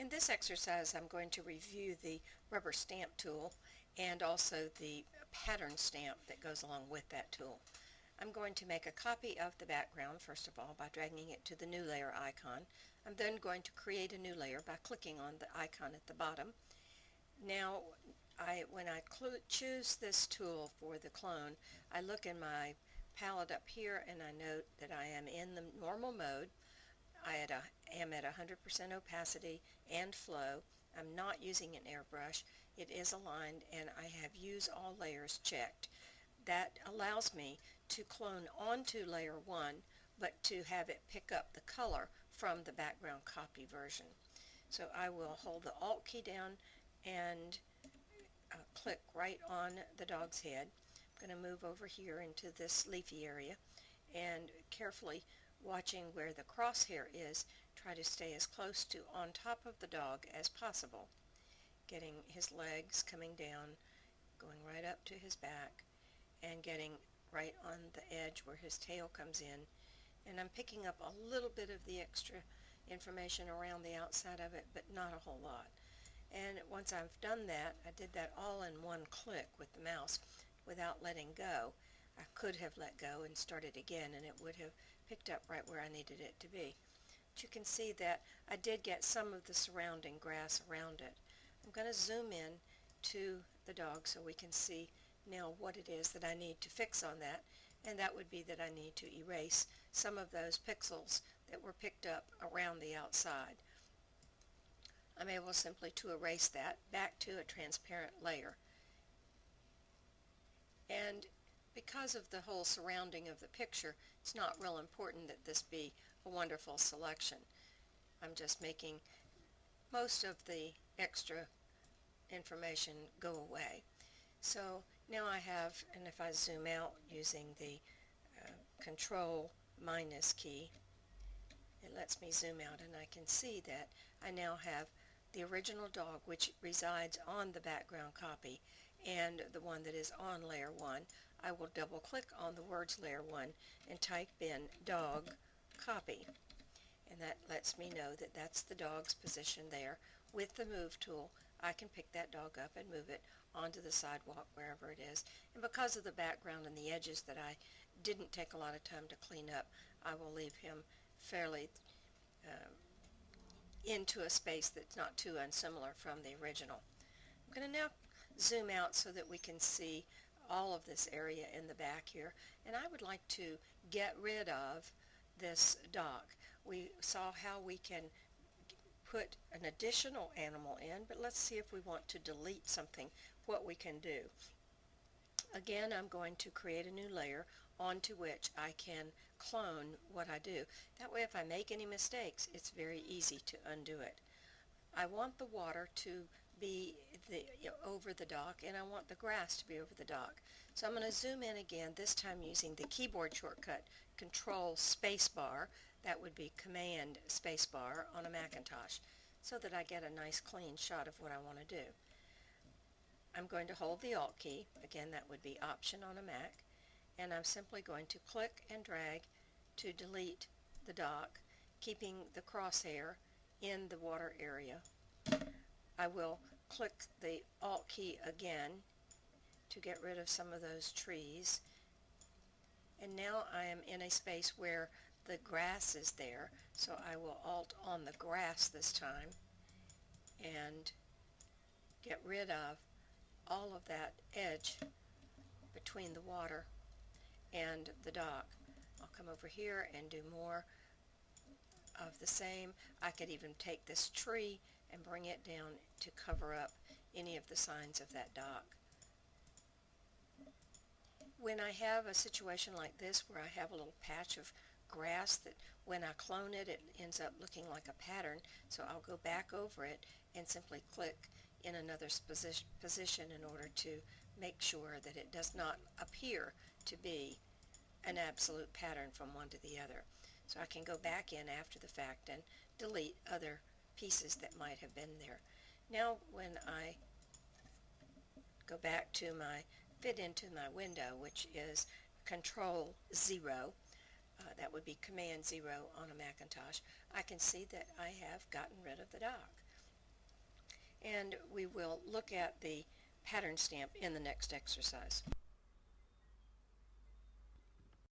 In this exercise, I'm going to review the rubber stamp tool and also the pattern stamp that goes along with that tool. I'm going to make a copy of the background, first of all, by dragging it to the new layer icon. I'm then going to create a new layer by clicking on the icon at the bottom. Now, when I choose this tool for the clone, I look in my palette up here and I note that I am in the normal mode. I am at 100% opacity and flow. I'm not using an airbrush. It is aligned and I have use all layers checked. That allows me to clone onto layer 1 but to have it pick up the color from the background copy version. So I will hold the Alt key down and click right on the dog's head. I'm going to move over here into this leafy area and carefully watching where the crosshair is, try to stay as close to on top of the dog as possible, getting his legs coming down, going right up to his back, and getting right on the edge where his tail comes in. And I'm picking up a little bit of the extra information around the outside of it, but not a whole lot. And once I've done that, I did that all in one click with the mouse without letting go. I could have let go and started again and it would have picked up right where I needed it to be. But you can see that I did get some of the surrounding grass around it. I'm going to zoom in to the dog so we can see now what it is that I need to fix on that, and that would be that I need to erase some of those pixels that were picked up around the outside. I'm able simply to erase that back to a transparent layer. And because of the whole surrounding of the picture, it's not real important that this be a wonderful selection. I'm just making most of the extra information go away. So now I have, and if I zoom out using the Control minus key, it lets me zoom out and I can see that I now have the original dog, which resides on the background copy, and the one that is on layer 1. I will double click on the words layer 1 and type in dog copy, and that lets me know that that's the dog's position there. With the move tool, I can pick that dog up and move it onto the sidewalk wherever it is, and because of the background and the edges that I didn't take a lot of time to clean up, I will leave him fairly into a space that's not too unsimilar from the original. I'm going to now zoom out so that we can see all of this area in the back here, and I would like to get rid of this dock. We saw how we can put an additional animal in, but let's see if we want to delete something, what we can do. Again, I'm going to create a new layer onto which I can clone what I do. That way if I make any mistakes, it's very easy to undo it. I want the water to be over the dock, and I want the grass to be over the dock. So I'm going to zoom in again, this time using the keyboard shortcut Control Spacebar. That would be Command Spacebar on a Macintosh, so that I get a nice clean shot of what I want to do. I'm going to hold the Alt key, again that would be Option on a Mac, and I'm simply going to click and drag to delete the dock, keeping the crosshair in the water area. I will click the Alt key again to get rid of some of those trees, and now I am in a space where the grass is there, so I will Alt on the grass this time and get rid of all of that edge between the water and the dock. I'll come over here and do more of the same. I could even take this tree and bring it down to cover up any of the signs of that dock. When I have a situation like this where I have a little patch of grass that when I clone it, it ends up looking like a pattern, so I'll go back over it and simply click in another position in order to make sure that it does not appear to be an absolute pattern from one to the other. So I can go back in after the fact and delete other pieces that might have been there. Now when I go back to my fit into my window, which is Control 0, that would be Command 0 on a Macintosh, I can see that I have gotten rid of the dock. and we will look at the pattern stamp in the next exercise.